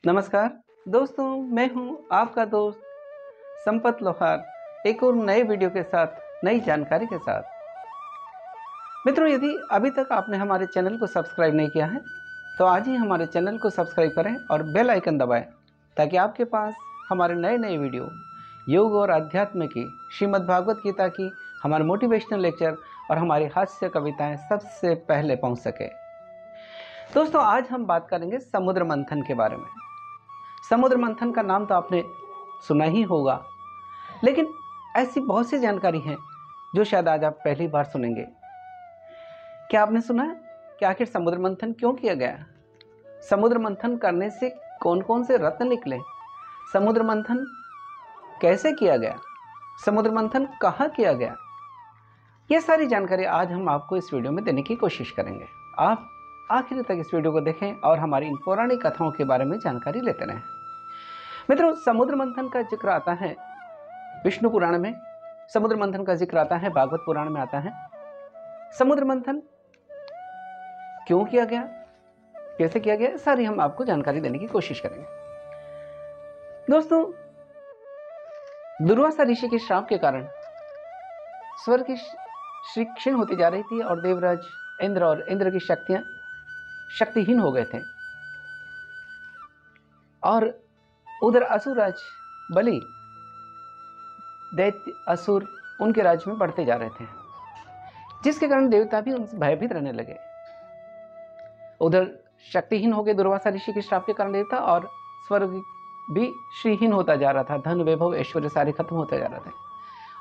नमस्कार दोस्तों, मैं हूं आपका दोस्त संपत लोहार, एक और नए वीडियो के साथ, नई जानकारी के साथ। मित्रों, यदि अभी तक आपने हमारे चैनल को सब्सक्राइब नहीं किया है तो आज ही हमारे चैनल को सब्सक्राइब करें और बेल आइकन दबाएं ताकि आपके पास हमारे नए नए वीडियो योग और अध्यात्म की, श्रीमद् भागवत गीता की, हमारे मोटिवेशनल लेक्चर और हमारी हास्य कविताएं सबसे पहले पहुंच सके। दोस्तों, आज हम बात करेंगे समुद्र मंथन के बारे में। समुद्र मंथन का नाम तो आपने सुना ही होगा, लेकिन ऐसी बहुत सी जानकारी है जो शायद आज आप पहली बार सुनेंगे। क्या आपने सुना है कि आखिर समुद्र मंथन क्यों किया गया? समुद्र मंथन करने से कौन कौन से रत्न निकले? समुद्र मंथन कैसे किया गया? समुद्र मंथन कहाँ किया गया? ये सारी जानकारी आज हम आपको इस वीडियो में देने की कोशिश करेंगे। आप आखिर तक इस वीडियो को देखें और हमारी इन पौराणिक कथाओं के बारे में जानकारी लेते रहें। मित्रों, समुद्र मंथन का जिक्र आता है विष्णु पुराण में, समुद्र मंथन का जिक्र आता है भागवत पुराण में आता है। समुद्र मंथन क्यों किया गया, कैसे किया गया, सारी हम आपको जानकारी देने की कोशिश करेंगे। दोस्तों, दुर्वासा ऋषि के श्राप के कारण स्वर्ग की श्री क्षीण होती जा रही थी और देवराज इंद्र और इंद्र की शक्तियां शक्तिहीन हो गए थे और उधर असुरराज बलि, दैत्य असुर उनके राज्य में बढ़ते जा रहे थे, जिसके कारण देवता भी उनसे भयभीत रहने लगे। उधर शक्तिहीन हो गए दुर्वासा ऋषि के श्राप के कारण देवता, और स्वर्ग भी श्रीहीन होता जा रहा था, धन वैभव ऐश्वर्य सारे खत्म होते जा रहे थे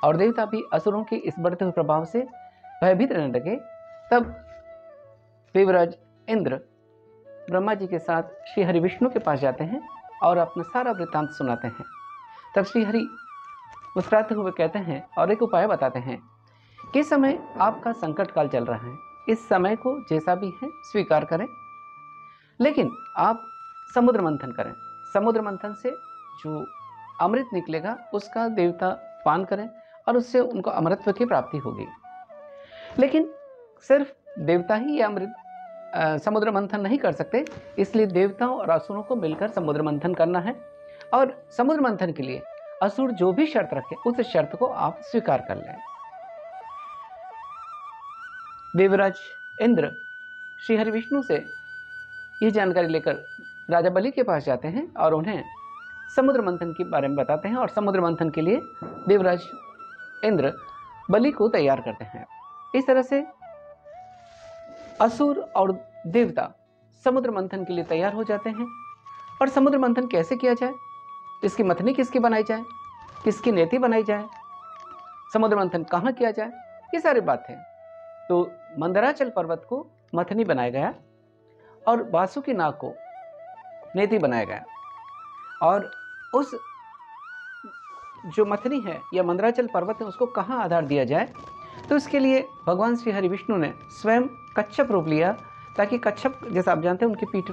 और देवता भी असुरों के इस बढ़ते हुए प्रभाव से भयभीत रहने लगे। तब देवराज इंद्र ब्रह्मा जी के साथ श्री हरि विष्णु के पास जाते हैं और अपना सारा वृत्तांत सुनाते हैं। तब श्री हरि मुस्कुराते हुए कहते हैं और एक उपाय बताते हैं कि इस समय आपका संकट काल चल रहा है, इस समय को जैसा भी है स्वीकार करें, लेकिन आप समुद्र मंथन करें। समुद्र मंथन से जो अमृत निकलेगा उसका देवता पान करें और उससे उनको अमृतत्व की प्राप्ति होगी। लेकिन सिर्फ देवता ही ये अमृत समुद्र मंथन नहीं कर सकते, इसलिए देवताओं और असुरों को मिलकर समुद्र मंथन करना है। और समुद्र मंथन के लिए असुर जो भी शर्त रखे उस शर्त को आप स्वीकार कर लें। देवराज इंद्र श्री हरि विष्णु से ये जानकारी लेकर राजा बलि के पास जाते हैं और उन्हें समुद्र मंथन के बारे में बताते हैं और समुद्र मंथन के लिए देवराज इंद्र बलि को तैयार करते हैं। इस तरह से असुर और देवता समुद्र मंथन के लिए तैयार हो जाते हैं। और समुद्र मंथन कैसे किया जाए, इसकी मथनी किसकी बनाई जाए, किसकी नेति बनाई जाए, समुद्र मंथन कहाँ किया जाए, ये सारी बातें। तो मंदराचल पर्वत को मथनी बनाया गया और वासुकी नाग को नेति बनाया गया। और उस जो मथनी है या मंदराचल पर्वत है उसको कहाँ आधार दिया जाए, तो इसके लिए भगवान श्री हरि विष्णु ने स्वयं कच्छप रूप लिया, ताकि कच्छप, जैसा आप जानते हैं, उनकी पीठ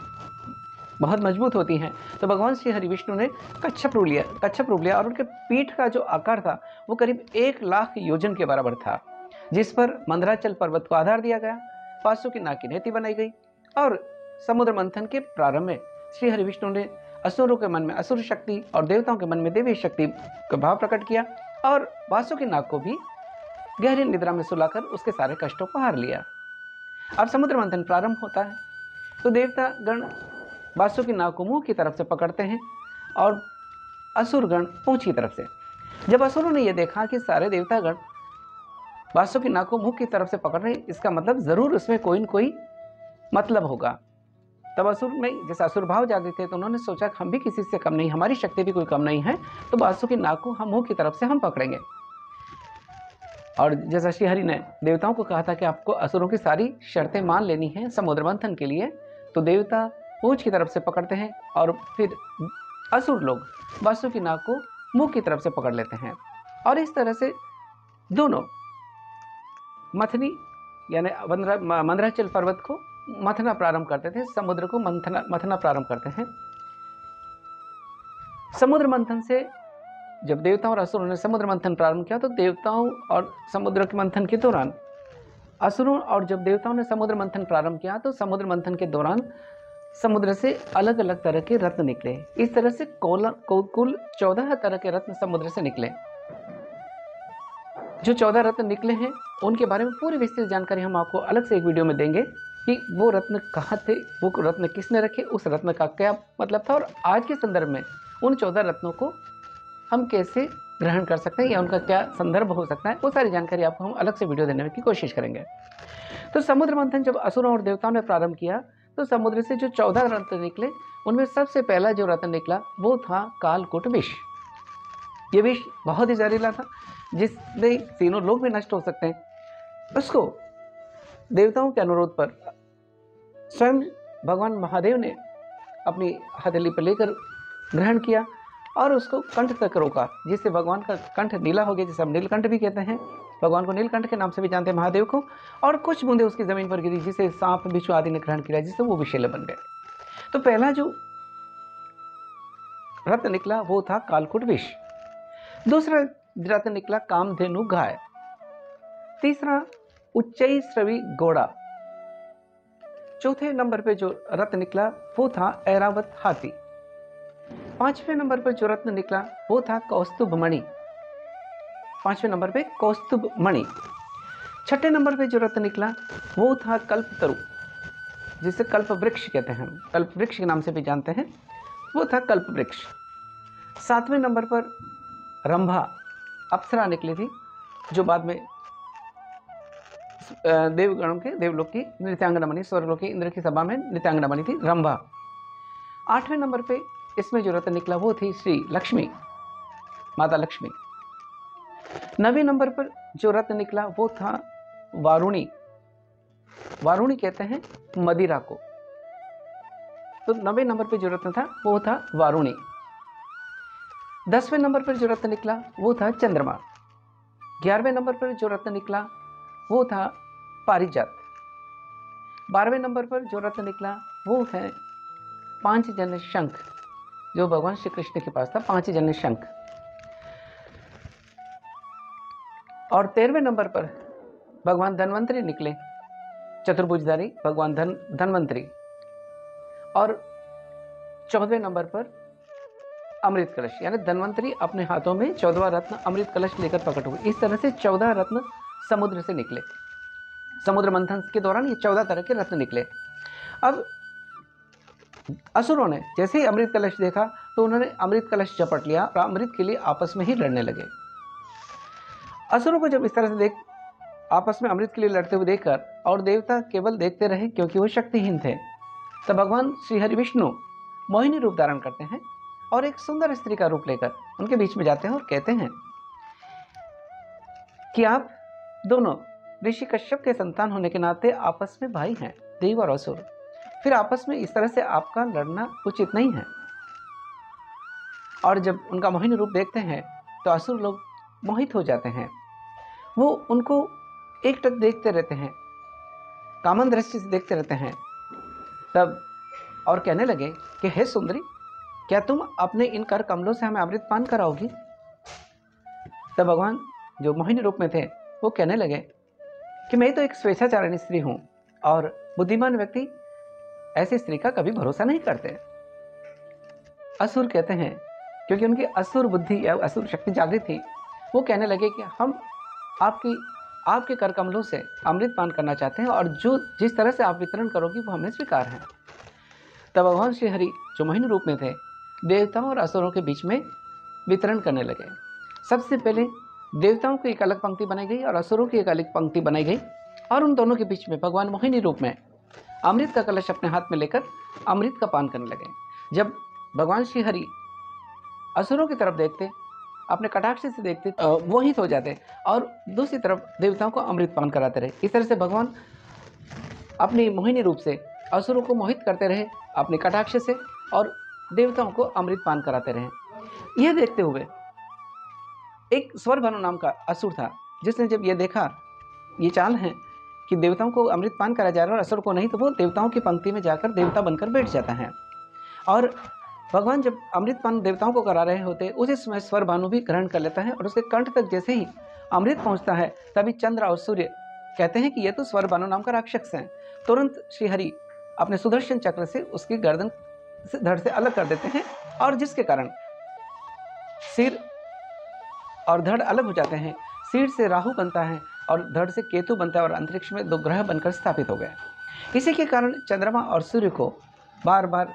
बहुत मजबूत होती है। तो भगवान श्री हरि विष्णु ने कच्छप रूप लिया और उनके पीठ का जो आकार था वो करीब 1,00,000 योजन के बराबर था, जिस पर मंदराचल पर्वत को आधार दिया गया, वासुकी नाग की नेति बनाई गई। और समुद्र मंथन के प्रारंभ में श्री हरि विष्णु ने असुरों के मन में असुर शक्ति और देवताओं के मन में देवी शक्ति का भाव प्रकट किया और वासुकी नाग को भी गहरी निद्रा में सुलाकर उसके सारे कष्टों को हार लिया। अब समुद्र मंथन प्रारंभ होता है तो देवता गण वासुकी नाग को मुंह की तरफ से पकड़ते हैं और असुर गण पूंछ की तरफ से। जब असुरों ने यह देखा कि सारे देवता गण वासुकी नाग को मुंह की तरफ से पकड़ रहे, इसका मतलब जरूर उसमें कोई न कोई मतलब होगा। तब असुर में जैसे असुर भाव जागे थे तो उन्होंने सोचा कि हम भी किसी से कम नहीं, हमारी शक्ति भी कोई कम नहीं है, तो वासुकी नाग को हम मुंह की तरफ से हम पकड़ेंगे। और जैसा श्री हरि ने देवताओं को कहा था कि आपको असुरों की सारी शर्तें मान लेनी है समुद्र मंथन के लिए, तो देवता पूंछ की तरफ से पकड़ते हैं और फिर असुर लोग वासुकी नाग को मुंह की तरफ से पकड़ लेते हैं। और इस तरह से दोनों मथनी यानी मंदराचल पर्वत को मथना प्रारंभ करते थे, समुद्र को मथना प्रारंभ करते हैं। समुद्र मंथन से जब देवताओं और असुरों ने समुद्र मंथन प्रारंभ किया तो देवताओं और समुद्र के मंथन के दौरान असुरों और जब देवताओं ने समुद्र मंथन प्रारंभ किया तो समुद्र मंथन के दौरान समुद्र से अलग अलग तरह के रत्न निकले। इस तरह से कुल 14 तरह के रत्न समुद्र से निकले। जो 14 रत्न निकले हैं उनके बारे में पूरी विस्तृत जानकारी हम आपको अलग से एक वीडियो में देंगे कि वो रत्न कहाँ थे, वो रत्न किसने रखे, उस रत्न का क्या मतलब था, और आज के संदर्भ में उन 14 रत्नों को हम कैसे ग्रहण कर सकते हैं या उनका क्या संदर्भ हो सकता है, वो सारी जानकारी आपको हम अलग से वीडियो देने की कोशिश करेंगे। तो समुद्र मंथन जब असुरों और देवताओं ने प्रारंभ किया तो समुद्र से जो 14 रत्न निकले उनमें सबसे पहला जो रत्न निकला वो था कालकूट विष। ये विष बहुत ही जहरीला था जिससे तीनों लोग भी नष्ट हो सकते हैं। उसको देवताओं के अनुरोध पर स्वयं भगवान महादेव ने अपनी हथेली पर लेकर ग्रहण किया और उसको कंठ तक रोका, जिससे भगवान का कंठ नीला हो गया, जिसे हम नीलकंठ भी कहते हैं। भगवान को नीलकंठ के नाम से भी जानते हैं महादेव को। और कुछ बूंदे उसकी जमीन पर गिरी जिसे सांप बिच्छू आदि ने ग्रहण किया, जिससे वो विषैले बन गए। तो पहला जो रत्न निकला वो था कालकूट विष। दूसरा रत्न निकला कामधेनु गाय। तीसरा उच्चई श्रवी घोड़ा। चौथे नंबर पे जो रत्न निकला वो था ऐरावत हाथी। पांचवें नंबर पर जो रत्न निकला वो था कौस्तुभ मणि। पांचवें नंबर पे कौस्तुभ मणि। छठे नंबर पे जो रत्न निकला वो था कल्पतरु, जिसे कल्प वृक्ष कहते हैं, कल्प वृक्ष के नाम से भी जानते हैं, वो था कल्प वृक्ष। सातवें नंबर पर रंभा अप्सरा निकली थी, जो बाद में देवगणों के देवलोक की नृत्यांगना बनी, स्वर्गलोक की इंद्र की सभा में नृत्यांगना बनी थी रंभा। आठवें नंबर पे इसमें जो रत्न निकला वो थी श्री लक्ष्मी, माता लक्ष्मी। 9वें नंबर पर जो रत्न निकला वो था वारुणी। वारुणी कहते हैं मदिरा को। तो 9वें नंबर पर जो रत्न था वो था वारुणी। 10वें नंबर पर जो रत्न निकला वो था चंद्रमा। 11वें नंबर पर जो रत्न निकला वो था पारिजात। 12वें नंबर पर जो रत्न निकला वो है पांचजन्य शंख, जो भगवान श्री कृष्ण के पास था, पांचजन्य शंख। और 13वें नंबर पर भगवान धन्वंतरी निकले, चतुर्भुजधारी भगवान धन्वंतरी। और 14वें नंबर पर अमृत कलश, यानी धन्वंतरी अपने हाथों में 14वां रत्न अमृत कलश लेकर प्रकट हुए। इस तरह से 14 रत्न समुद्र से निकले। समुद्र मंथन के दौरान ये 14 तरह के रत्न निकले। अब असुरों ने जैसे ही अमृत कलश देखा तो उन्होंने अमृत कलश झपट लिया और अमृत के लिए आपस में ही लड़ने लगे। असुरों को जब इस तरह से आपस में अमृत के लिए लड़ते हुए देखकर और देवता केवल देखते रहे क्योंकि वो शक्तिहीन थे, तब भगवान श्री हरि विष्णु मोहिनी रूप धारण करते हैं और एक सुंदर स्त्री का रूप लेकर उनके बीच में जाते हैं और कहते हैं कि आप दोनों ऋषि कश्यप के संतान होने के नाते आपस में भाई हैं, देव और असुर। फिर आपस में इस तरह से आपका लड़ना उचित नहीं है। और जब उनका मोहिनी रूप देखते हैं तो असुर लोग मोहित हो जाते हैं। वो उनको एकटक देखते रहते हैं, कामन दृष्टि से देखते रहते हैं। तब और कहने लगे कि हे सुंदरी, क्या तुम अपने इन कर कमलों से हमें अमृत पान कराओगी? तब भगवान जो मोहिनी रूप में थे वो कहने लगे कि मैं तो एक स्वेच्छाचारिणी स्त्री हूं और बुद्धिमान व्यक्ति ऐसी स्त्री का कभी भरोसा नहीं करते। असुर कहते हैं, क्योंकि उनकी असुर बुद्धि या असुर शक्ति जागृत थी, वो कहने लगे कि हम आपके कर कमलों से अमृत पान करना चाहते हैं और जिस तरह से आप वितरण करोगी वो हमें स्वीकार है। तब भगवान श्री हरि जो मोहिनी रूप में थे देवताओं और असुरों के बीच में वितरण करने लगे। सबसे पहले देवताओं की एक अलग पंक्ति बनाई गई और असुरों की एक अलग पंक्ति बनाई गई और उन दोनों के बीच में भगवान मोहिनी रूप में अमृत का कलश अपने हाथ में लेकर अमृत का पान करने लगे। जब भगवान श्री हरि असुरों की तरफ देखते, अपने कटाक्ष से देखते, मोहित हो जाते और दूसरी तरफ देवताओं को अमृत पान कराते रहे। इस तरह से भगवान अपनी मोहिनी रूप से असुरों को मोहित करते रहे अपने कटाक्ष से और देवताओं को अमृत पान कराते रहे। यह देखते हुए एक स्वरभानु नाम का असुर था, जिसने जब यह देखा, ये चाल है कि देवताओं को अमृत पान करा जा रहा है और असुर को नहीं, तो वो देवताओं की पंक्ति में जाकर देवता बनकर बैठ जाता है। और भगवान जब अमृत पान देवताओं को करा रहे होते उसी समय स्वरभानु भी ग्रहण कर लेता है और उसके कंठ तक जैसे ही अमृत पहुंचता है तभी चंद्र और सूर्य कहते हैं कि यह तो स्वरभानु नाम का राक्षस है। तुरंत श्रीहरि अपने सुदर्शन चक्र से उसकी गर्दन से धड़ से अलग कर देते हैं, और जिसके कारण सिर और धड़ अलग हो जाते हैं। सिर से राहु बनता है और धड़ से केतु बनता है, और अंतरिक्ष में 2 ग्रह बनकर स्थापित हो गए। इसी के कारण चंद्रमा और सूर्य को बार बार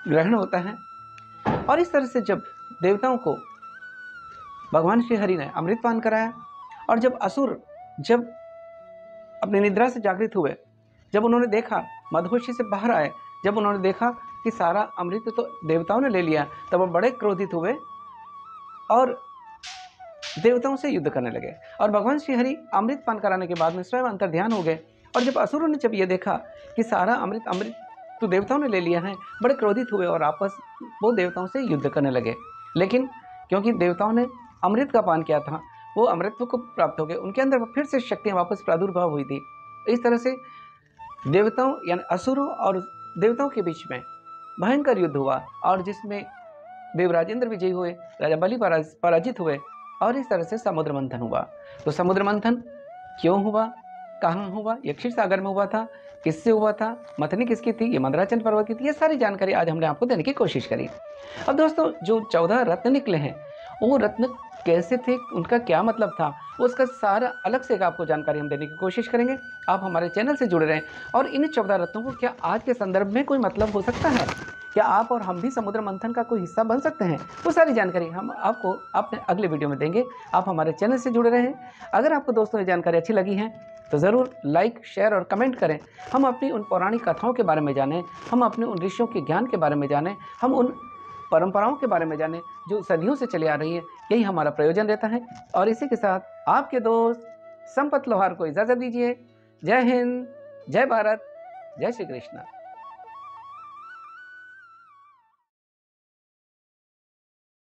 ग्रहण होता है। और इस तरह से जब देवताओं को भगवान श्री हरि ने अमृतपान कराया, और जब असुर जब अपनी निद्रा से जागृत हुए, जब उन्होंने देखा, मदहोशी से बाहर आए, जब उन्होंने देखा कि सारा अमृत तो देवताओं ने ले लिया, तब वो बड़े क्रोधित हुए और देवताओं से युद्ध करने लगे। और भगवान श्री हरि अमृत पान कराने के बाद में स्वयं अंतर्ध्यान हो गए। और जब असुरों ने जब ये देखा कि सारा अमृत तो देवताओं ने ले लिया है, बड़े क्रोधित हुए और आपस वो देवताओं से युद्ध करने लगे। लेकिन क्योंकि देवताओं ने अमृत का पान किया था, वो अमृतत्व को प्राप्त हो गए, उनके अंदर फिर से शक्तियाँ वापस प्रादुर्भाव हुई थी। इस तरह से देवताओं यानी असुरों और देवताओं के बीच में भयंकर युद्ध हुआ, और जिसमें देवराज इंद्र विजयी हुए, राजा बलि पराजित हुए, और इस तरह से समुद्र मंथन हुआ। तो समुद्र मंथन क्यों हुआ, कहाँ हुआ, ये क्षीर सागर में हुआ था, किससे हुआ था, मथनी किसकी थी, ये मंदराचल पर्वत की थी, ये सारी जानकारी आज हमने आपको देने की कोशिश करी। अब दोस्तों, जो 14 रत्न निकले हैं, वो रत्न कैसे थे, उनका क्या मतलब था, उसका सारा अलग से आपको जानकारी हम देने की कोशिश करेंगे। आप हमारे चैनल से जुड़े रहें। और इन 14 रत्नों को क्या आज के संदर्भ में कोई मतलब हो सकता है, क्या आप और हम भी समुद्र मंथन का कोई हिस्सा बन सकते हैं, वो सारी जानकारी हम आपको अपने अगले वीडियो में देंगे। आप हमारे चैनल से जुड़े रहें। अगर आपको दोस्तों ये जानकारी अच्छी लगी है तो ज़रूर लाइक, शेयर और कमेंट करें। हम अपनी उन पौराणिक कथाओं के बारे में जानें, हम अपने उन ऋषियों के ज्ञान के बारे में जानें, हम उन परंपराओं के बारे में जानें जो सदियों से चली आ रही है। यही हमारा प्रयोजन रहता है। और इसी के साथ आपके दोस्त संपत लोहार को इजाज़त दीजिए। जय हिंद, जय भारत, जय श्री कृष्ण।